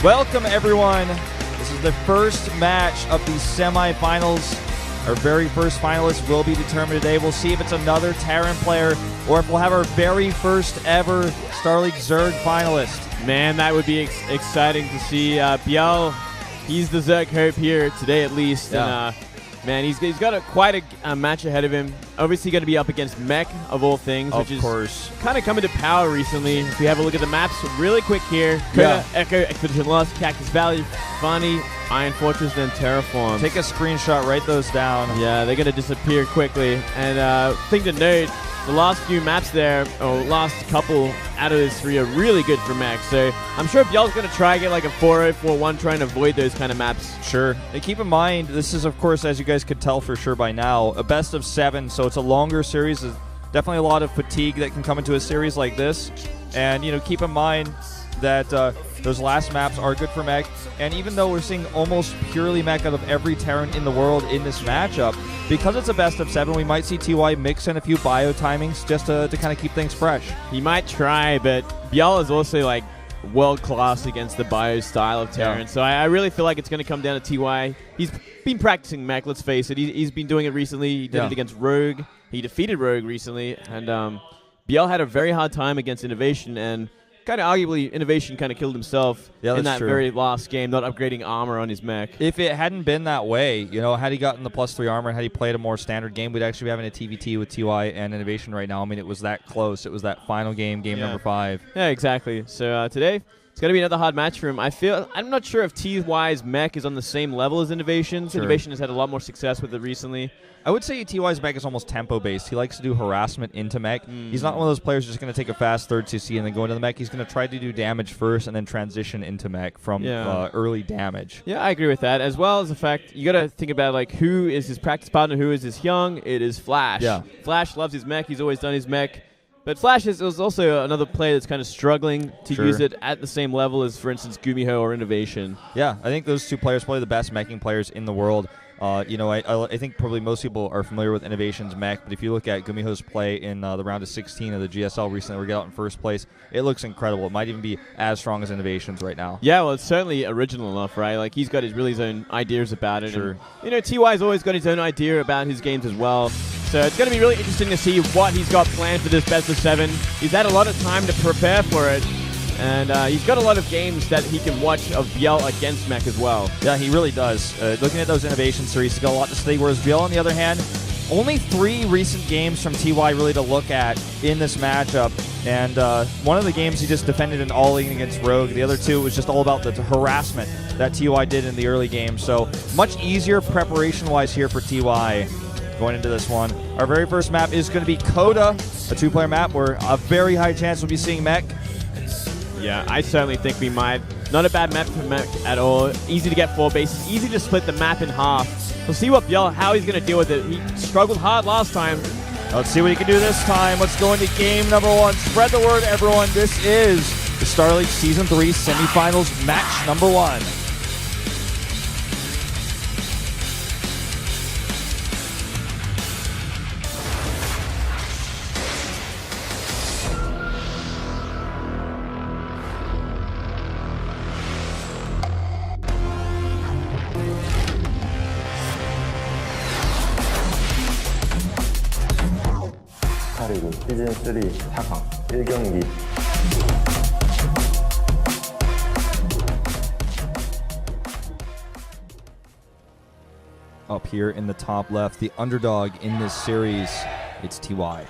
Welcome, everyone. This is the first match of the semifinals. Our very first finalist will be determined today. We'll see if it's another Terran player or if we'll have our very first ever StarLeague Zerg finalist. Man, that would be exciting to see. Byul, he's the Zerg hope here today at least. Yeah. And, man, he's got quite a match ahead of him. Obviously going to be up against Mech, of all things, which is kind of coming to power recently. If we have a look at the maps really quick here. Yeah. Echo, Expedition Lost, Cactus Valley, Funny, Iron Fortress, then Terraform. Take a screenshot, write those down. Yeah, they're going to disappear quickly. And thing to note, the last few maps there, or last couple out of those three are really good for Mech. So I'm sure Byul's going to try to get like a 4-0, 4-1, trying to avoid those kind of maps. Sure. And keep in mind, this is, of course, as you guys could tell for sure by now, a best of 7, so it's a longer series. There's definitely a lot of fatigue that can come into a series like this. And, you know, keep in mind that those last maps are good for Mech. And even though we're seeing almost purely Mech out of every Terran in the world in this matchup, because it's a best of 7, we might see TY mix in a few bio timings just to kind of keep things fresh. He might try, but Byul is also like world class against the bio style of Terran. Yeah. So I really feel like it's going to come down to TY. He's been practicing Mech, let's face it. He's been doing it recently. He did it against Rogue. He defeated Rogue recently. And Byul had a very hard time against Innovation, and kind of arguably Innovation kind of killed himself in that very last game, not upgrading armor on his Mech. If it hadn't been that way, you know, had he gotten the +3 armor and had he played a more standard game, we'd actually be having a TVT with TY and Innovation right now. I mean, it was that close. It was that final game, number 5. Yeah, exactly. So today, it's going to be another hard match for him. I'm not sure if TY's Mech is on the same level as Innovation's. Sure. Innovation has had a lot more success with it recently. I would say TY's Mech is almost tempo-based. He likes to do harassment into Mech. He's not one of those players just going to take a fast third CC and then go into the Mech. He's going to try to do damage first and then transition into Mech from early damage. Yeah, I agree with that. As well as the fact, you got to think about like who is his practice partner, who is his young. It is Flash. Yeah. Flash loves his Mech. He's always done his Mech. But Flash is also another player that's kind of struggling to use it at the same level as, for instance, Gumiho or Innovation. Yeah, I think those two players are probably the best meching players in the world. You know, I think probably most people are familiar with Innovation's Mech, but if you look at Gumiho's play in the round of 16 of the GSL recently, where he got out in first place, it looks incredible. It might even be as strong as Innovation's right now. Yeah, well, it's certainly original enough, right? Like, he's got his own ideas about it. Sure. And, you know, TY's always got his own idea about his games as well. So it's going to be really interesting to see what he's got planned for this best of 7. He's had a lot of time to prepare for it. And he's got a lot of games that he can watch of Byul against Mech as well. Yeah, he really does. Looking at those Innovation series, he's got a lot to study, whereas Byul, on the other hand, only 3 recent games from TY really to look at in this matchup. And one of the games he just defended an all-in against Rogue. The other 2 was just all about the harassment that TY did in the early game. So much easier preparation-wise here for TY going into this one. Our very first map is going to be Coda, a 2-player map where a very high chance we'll be seeing Mech. Yeah, I certainly think we might. Not a bad map for Mech at all. Easy to get 4 bases. Easy to split the map in half. We'll see what Byul, how he's going to deal with it. He struggled hard last time. Let's see what he can do this time. Let's go into game number 1. Spread the word, everyone. This is the StarLeague Season 3 Semifinals match number 1. 스타리그 시즌3 4강 1경기 Up here in the top left, the underdog in this series, it's TY.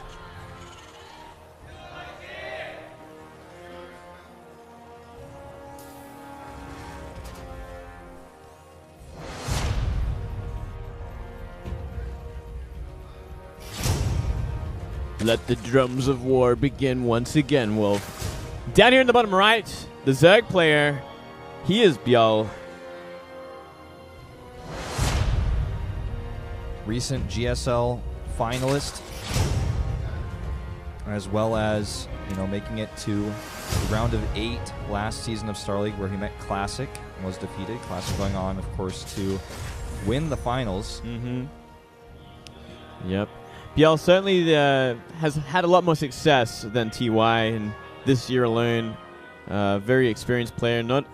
Let the drums of war begin once again, Wolf. Down here in the bottom right, the Zerg player, he is Byul. Recent GSL finalist, as well as, you know, making it to the round of 8 last season of StarLeague, where he met Classic and was defeated. Classic going on, of course, to win the finals. Yep. Byul certainly has had a lot more success than TY in this year alone. Very experienced player. Not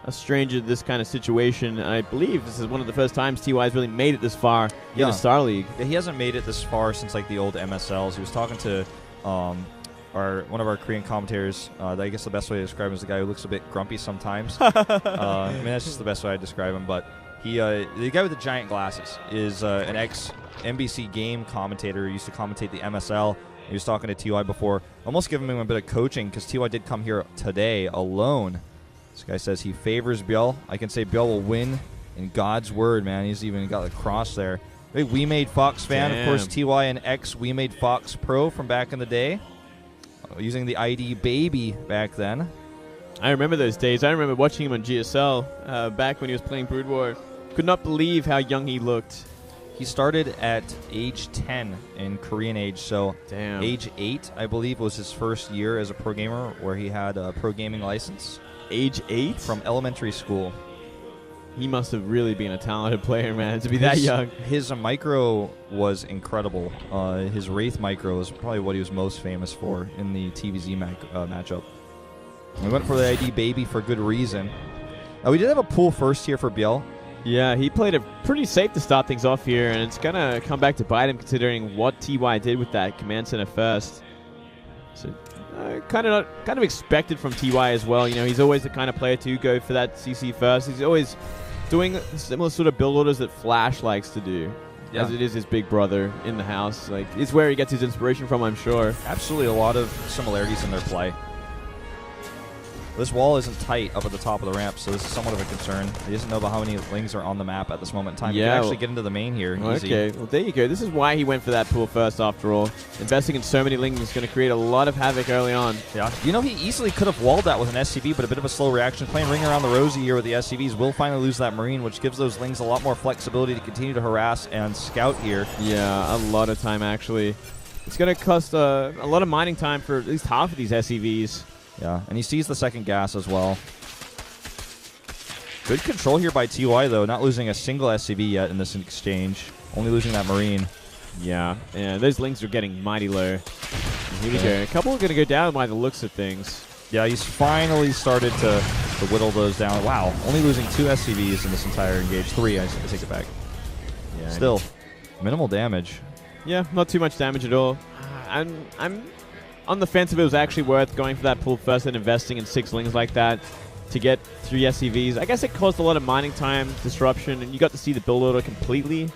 a stranger to this kind of situation. I believe this is one of the first times TY's really made it this far in the StarLeague. Yeah, he hasn't made it this far since like the old MSLs. He was talking to one of our Korean commentators. I guess the best way to describe him is the guy who looks a bit grumpy sometimes. I mean, that's just the best way I describe him. But he, the guy with the giant glasses, is an ex-NBC game commentator who used to commentate the MSL. He was talking to TY before, almost giving him a bit of coaching because TY did come here today alone. This guy says he favors ByuL. I can say ByuL will win in God's word, man. He's even got the cross there. Big We Made Fox fan. Damn. Of course, TY and ex-We Made Fox pro from back in the day. Using the ID Baby back then. I remember those days. I remember watching him on GSL back when he was playing Brood War. Could not believe how young he looked. He started at age 10 in Korean age, so Damn. age 8, I believe, was his first year as a pro gamer where he had a pro gaming license. Age 8? From elementary school. He must have really been a talented player, man, to be that young. His micro was incredible. His Wraith micro is probably what he was most famous for in the TVZ matchup. We went for the ID Baby for good reason. We did have a pool first here for ByuL. Yeah, he played it pretty safe to start things off here, and it's going to come back to bite him considering what TY did with that command center first. So, kind of expected from TY as well. You know, he's always the kind of player to go for that CC first. He's always doing similar sort of build orders that Flash likes to do, as it is his big brother in the house. Like, it's where he gets his inspiration from, I'm sure. Absolutely, a lot of similarities in their play. This wall isn't tight up at the top of the ramp, so this is somewhat of a concern. He doesn't know about how many lings are on the map at this moment in time. Yeah, he can actually get into the main here. Okay, Easy. well, there you go. This is why he went for that pool first, after all. Investing in so many lings is going to create a lot of havoc early on. Yeah. You know, he easily could have walled that with an SCV, but a bit of a slow reaction. Playing Ring Around the Rosie here with the SCVs will finally lose that Marine, which gives those lings a lot more flexibility to continue to harass and scout here. Yeah, a lot of time, actually. It's going to cost a lot of mining time for at least half of these SCVs. Yeah, and he sees the second gas as well. Good control here by TY, though. Not losing a single SCV yet in this exchange. Only losing that Marine. Yeah, those lings are getting mighty low. And here we go. A couple are going to go down by the looks of things. Yeah, he's finally started to whittle those down. Wow, only losing 2 SCVs in this entire engage. 3, I take it back. Yeah, still, minimal damage. Yeah, not too much damage at all. I'm on the fence if it was actually worth going for that pull first and investing in 6 lings like that to get 3 SCVs. I guess it caused a lot of mining time disruption, and you got to see the build order completely.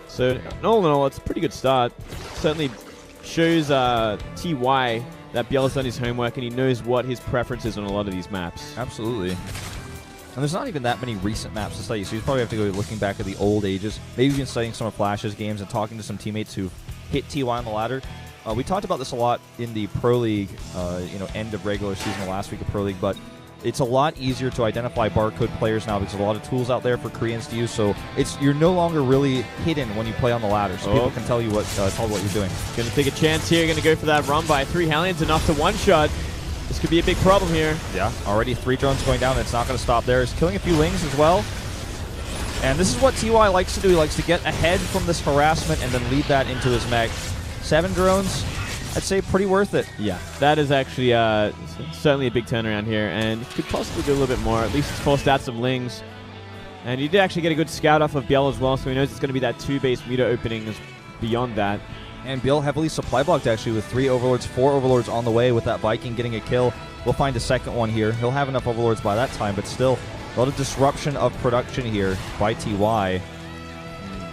So, all in all, it's a pretty good start. Certainly shows TY that ByuL's done his homework, and he knows what his preference is on a lot of these maps. Absolutely. And there's not even that many recent maps to study, so you probably have to go looking back at the old ages. Maybe even studying some of Flash's games and talking to some teammates who hit TY on the ladder. We talked about this a lot in the Pro League, end of regular season, the last week of Pro League, but it's a lot easier to identify barcode players now because there's a lot of tools out there for Koreans to use, so you're no longer really hidden when you play on the ladder, so people can tell you what you're doing. Going to take a chance here, going to go for that run by 3 Hellions, enough to one-shot. This could be a big problem here. Yeah, already 3 drones going down, and it's not going to stop there. He's killing a few lings as well. And this is what TY likes to do. He likes to get ahead from this harassment and then lead that into his mech. 7 drones, I'd say pretty worth it. Yeah, that is actually certainly a big turnaround here, and could possibly do a little bit more. At least it's forced out some lings. And he did actually get a good scout off of ByuL as well, so he knows it's going to be that 2-base meter opening beyond that. And ByuL heavily supply blocked actually with 3 Overlords, 4 Overlords on the way with that Viking getting a kill. We'll find a second one here. He'll have enough Overlords by that time, but still a lot of disruption of production here by TY.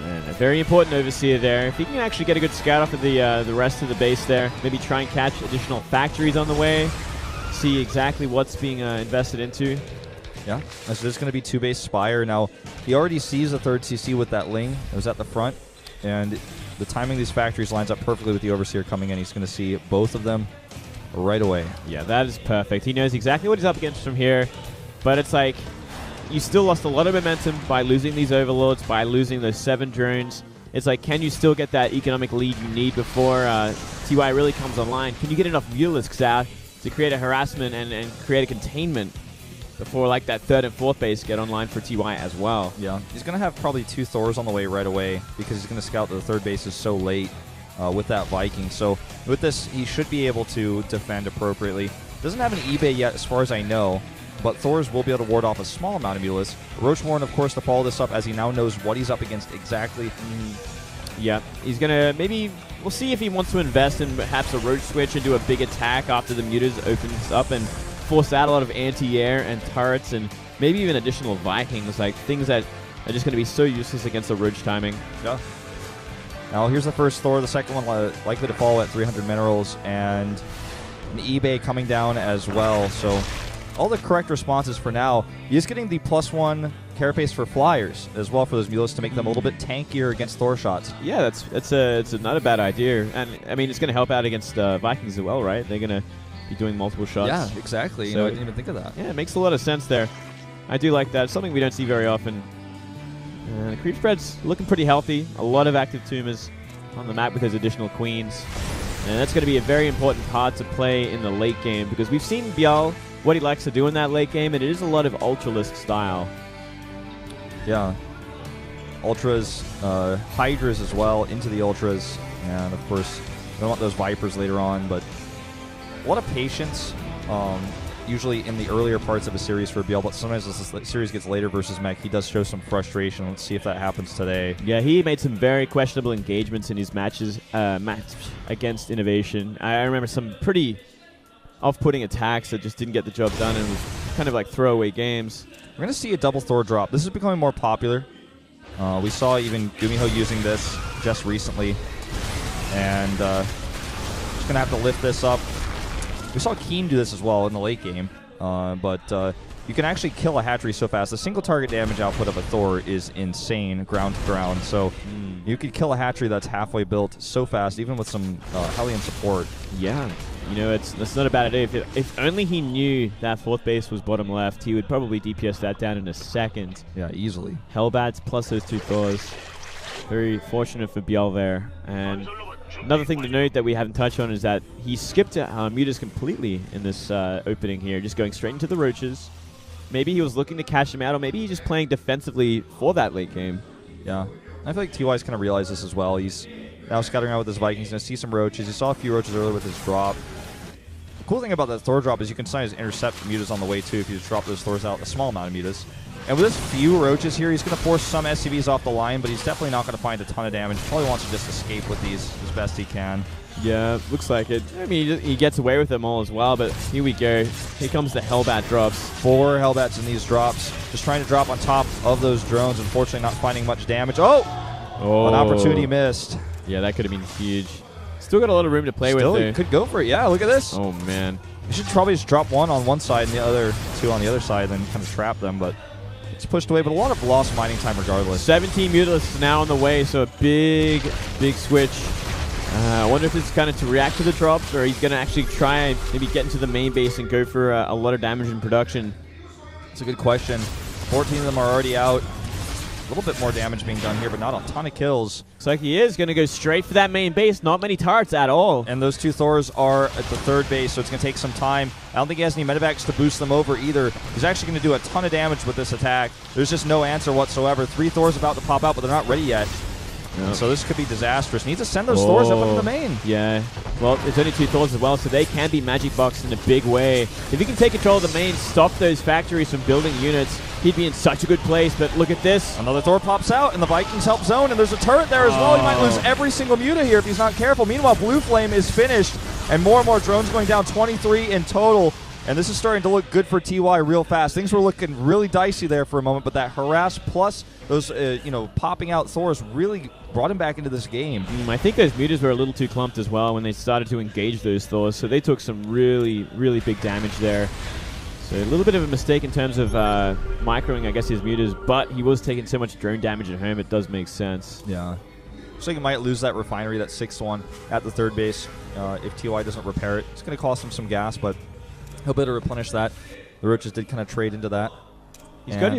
And a very important overseer there. If he can actually get a good scout off of the rest of the base there, maybe try and catch additional factories on the way, see exactly what's being invested into. Yeah, so there's going to be 2-base Spire. Now, he already sees the 3rd CC with that Ling. It was at the front, and the timing of these factories lines up perfectly with the Overseer coming in. He's going to see both of them right away. Yeah, that is perfect. He knows exactly what he's up against from here, but it's like you still lost a lot of momentum by losing these Overlords, by losing those 7 drones. It's like, can you still get that economic lead you need before TY really comes online? Can you get enough ByuLzergs out to create a harassment and create a containment before like that 3rd and 4th base get online for TY as well? Yeah, he's going to have probably 2 Thors on the way right away because he's going to scout that the 3rd base is so late with that Viking. So with this, he should be able to defend appropriately. Doesn't have an eBay yet as far as I know. but Thors will be able to ward off a small amount of Mulus. Roachborn, of course, to follow this up as he now knows what he's up against exactly. Yeah, he's going to maybe... We'll see if he wants to invest in perhaps a Roach switch and do a big attack after the Mutas opens up and force out a lot of anti-air and turrets and maybe even additional Vikings, like things that are just going to be so useless against the Roach timing. Yeah. Now here's the first Thor, the second one likely to fall at 300 minerals, and an eBay coming down as well. So all the correct responses for now. He's getting the +1 carapace for flyers as well for those Mulus to make them a little bit tankier against Thor shots. Yeah, it's not a bad idea. And, I mean, it's going to help out against Vikings as well, right? They're going to be doing multiple shots. Yeah, exactly. So I didn't even think of that. Yeah, it makes a lot of sense there. I do like that. It's something we don't see very often. The creep spread's looking pretty healthy. A lot of active tumors on the map with those additional queens. And that's going to be a very important part to play in the late game because we've seen Byul, what he likes to do in that late game, and it is a lot of Ultralisk style. Yeah. Ultras, Hydras as well, into the Ultras. And, of course, we don't want those Vipers later on, but a lot of patience, usually in the earlier parts of a series for Byul, but sometimes as the series gets later versus Mech, he does show some frustration. Let's see if that happens today. Yeah, he made some very questionable engagements in his matches against Innovation. I remember some pretty off-putting attacks that just didn't get the job done and was kind of like throwaway games. We're going to see a double Thor drop. This is becoming more popular. We saw even Gumiho using this just recently. And just going to have to lift this up. We saw Keen do this as well in the late game. But you can actually kill a hatchery so fast. The single target damage output of a Thor is insane, ground to ground. So you could kill a hatchery that's halfway built so fast, even with some Hellion support. Yeah. You know, that's not a bad idea. If only he knew that fourth base was bottom left, he would probably DPS that down in a second. Yeah, easily. Hellbats plus those two Thors. Very fortunate for Byul there. And another thing to note that we haven't touched on is that he skipped Mutas completely in this opening here, just going straight into the Roaches. Maybe he was looking to cash him out, or maybe he's just playing defensively for that late game. Yeah. I feel like TY's kind of realized this as well. He's now scattering out with his Vikings. He's going to see some Roaches. He saw a few Roaches earlier with his drop. The cool thing about that Thor drop is you can sometimes intercept Mutas on the way, too, if you just drop those Thors out, a small amount of Mutas. And with this few Roaches here, he's going to force some SCVs off the line, but he's definitely not going to find a ton of damage. Probably wants to just escape with these as best he can. Yeah, looks like it. I mean, he gets away with them all as well, but here we go. Here comes the Hellbat drops. 4 Hellbats in these drops. Just trying to drop on top of those drones. Unfortunately, not finding much damage. Oh! An opportunity missed. Yeah, that could have been huge. Still got a lot of room to play with there. Could go for it. Yeah, look at this. Oh, man. You should probably just drop 1 on one side and the other 2 on the other side, and then kind of trap them, but it's pushed away. But a lot of lost mining time regardless. 17 Mutalisks now on the way, so a big switch. I wonder if it's kind of to react to the drops, or he's going to actually try and maybe get into the main base and go for a lot of damage in production. It's a good question. 14 of them are already out. A little bit more damage being done here, but not a ton of kills. Looks like he is going to go straight for that main base. Not many turrets at all. And those 2 Thors are at the 3rd base, so it's going to take some time. I don't think he has any medevacs to boost them over either. He's actually going to do a ton of damage with this attack. There's just no answer whatsoever. 3 Thors about to pop out, but they're not ready yet. Yep. So this could be disastrous. Needs to send those Thors up into the main. Yeah. Well, it's only 2 Thors as well, so they can be magic boxed in a big way. If he can take control of the main, stop those factories from building units, he'd be in such a good place. But look at this. Another Thor pops out, and the Vikings help zone, and there's a turret there as well. He might lose every single Muta here if he's not careful. Meanwhile, Blue Flame is finished, and more drones going down, 23 in total. And this is starting to look good for TY real fast. Things were looking really dicey there for a moment, but that harass plus those, popping out Thors really brought him back into this game. I think those Mutas were a little too clumped as well when they started to engage those Thors, so they took some really, really big damage there. So a little bit of a mistake in terms of microing, I guess, his Mutas, but he was taking so much drone damage at home, it does make sense. Yeah. Looks like he might lose that refinery, that 6th one, at the 3rd base if TY doesn't repair it. It's going to cost him some gas, but he'll be able to replenish that. The Roaches did kind of trade into that. He's got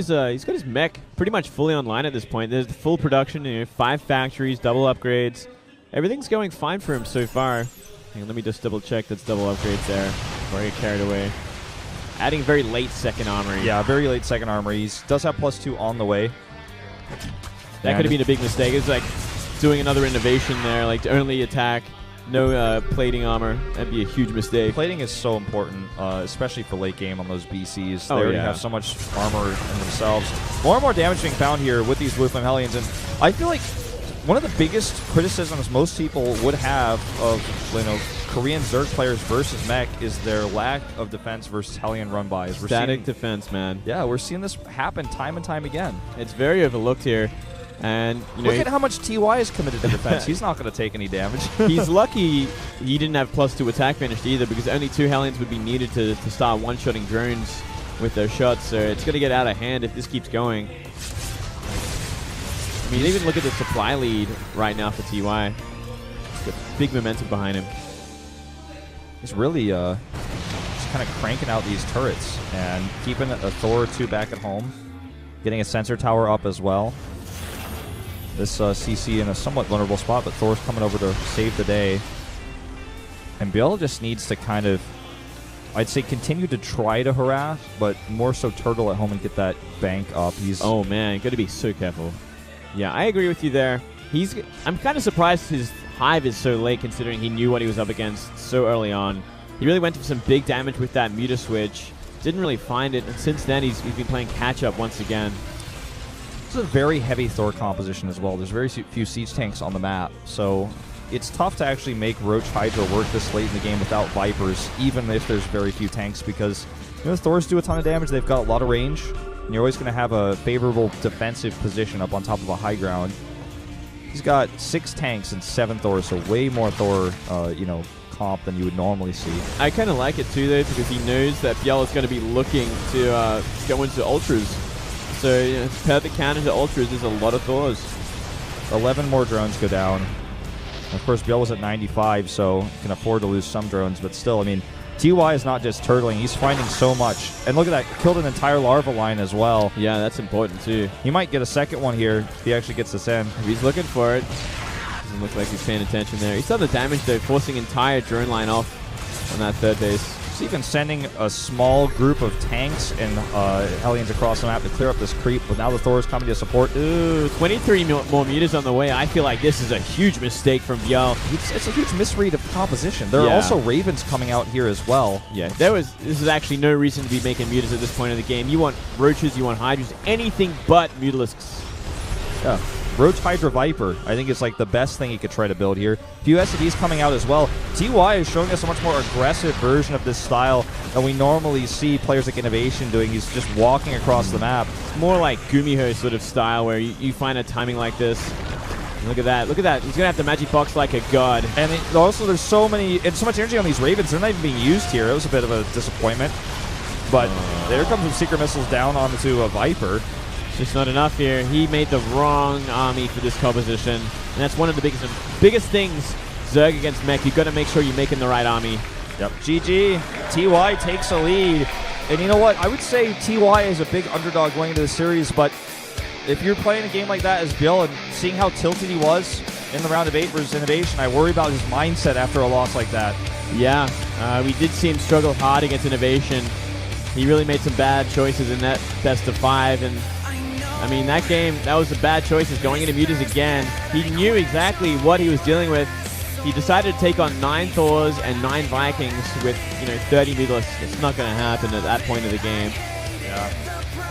his mech pretty much fully online at this point. There's the full production, 5 factories, double upgrades. Everything's going fine for him so far. Hang on, let me just double check that's double upgrades there before I get carried away. Adding very late second armory. Yeah, very late second armory. He does have +2 on the way. That could have been a big mistake. It's like doing another innovation there, like to only attack No plating armor. That'd be a huge mistake. Plating is so important, especially for late game on those BCs. They Oh, already yeah. have so much armor in themselves. More and more damage being found here with these Blue Flame Hellions, and I feel like one of the biggest criticisms most people would have of Korean Zerg players versus Mech is their lack of defense versus Hellion run-bys. Static defense, man. Yeah, we're seeing this happen time and time again. It's very overlooked here. And look at how much TY is committed to defense. He's not going to take any damage. He's lucky he didn't have +2 attack finished either, because only 2 Hellions would be needed to start one-shotting drones with their shots. So it's going to get out of hand if this keeps going. I mean, even look at the supply lead right now for TY. He's got big momentum behind him. He's really just kind of cranking out these turrets and keeping a Thor or 2 back at home. Getting a sensor tower up as well. This CC in a somewhat vulnerable spot, but Thor's coming over to save the day. And ByuLzerg just needs to kind of, I'd say, continue to try to harass, but more so turtle at home and get that bank up. Oh man, got to be so careful. Yeah, I agree with you there. I'm kind of surprised his Hive is so late, considering he knew what he was up against so early on. He really went for some big damage with that Muta switch. Didn't really find it, and since then he's been playing catch-up once again. This is a very heavy Thor composition as well. There's very few siege tanks on the map, so it's tough to actually make Roach Hydra work this late in the game without Vipers, even if there's very few tanks, because Thors do a ton of damage. They've got a lot of range, and you're always going to have a favorable defensive position up on top of a high ground. He's got 6 tanks and 7 Thors, so way more Thor, comp than you would normally see. I kind of like it too, though, because he knows that ByuLzerg is going to be looking to go into Ultras. So, perfect counter to Ultras. There's a lot of Thors. 11 more drones go down. And of course, ByuLzerg was at 95, so can afford to lose some drones, but still, I mean, TY is not just turtling. He's finding so much. And look at that. Killed an entire larva line as well. Yeah, that's important, too. He might get a second one here if he actually gets this in. If he's looking for it. Doesn't look like he's paying attention there. He saw the damage, though, forcing entire drone line off on that third base. He's even sending a small group of tanks and Hellions across the map to clear up this creep, but now the Thor is coming to support. Ooh, 23 more mutas on the way. I feel like this is a huge mistake from ByuLzerg. It's a huge misread of composition. There are also Ravens coming out here as well. Yeah, this is actually no reason to be making mutas at this point of the game. You want Roaches, you want Hydras, anything but Mutalisks. Yeah. Roach Hydra Viper, I think it's like the best thing you could try to build here. Few SCVs coming out as well. TY is showing us a much more aggressive version of this style than we normally see players like Innovation doing. He's just walking across the map. More like Gumiho sort of style, where you find a timing like this. Look at that. Look at that. He's going to have to magic box like a god. And also there's so much energy on these Ravens. They're not even being used here. It was a bit of a disappointment. But there comes some Secret Missiles down onto a Viper. Just not enough here. He made the wrong army for this composition. And that's one of the biggest things, Zerg against Mech. You've got to make sure you're making the right army. Yep. GG. TY takes a lead. And you know what? I would say TY is a big underdog going into the series, but if you're playing a game like that as ByuLzerg and seeing how tilted he was in the round of 8 versus Innovation, I worry about his mindset after a loss like that. Yeah. We did see him struggle hard against Innovation. He really made some bad choices in that best of 5, and I mean, that game, that was the bad choices, going into mutas again. He knew exactly what he was dealing with. He decided to take on 9 Thors and 9 Vikings with, 30 mutalisks. It's not going to happen at that point of the game. Yeah.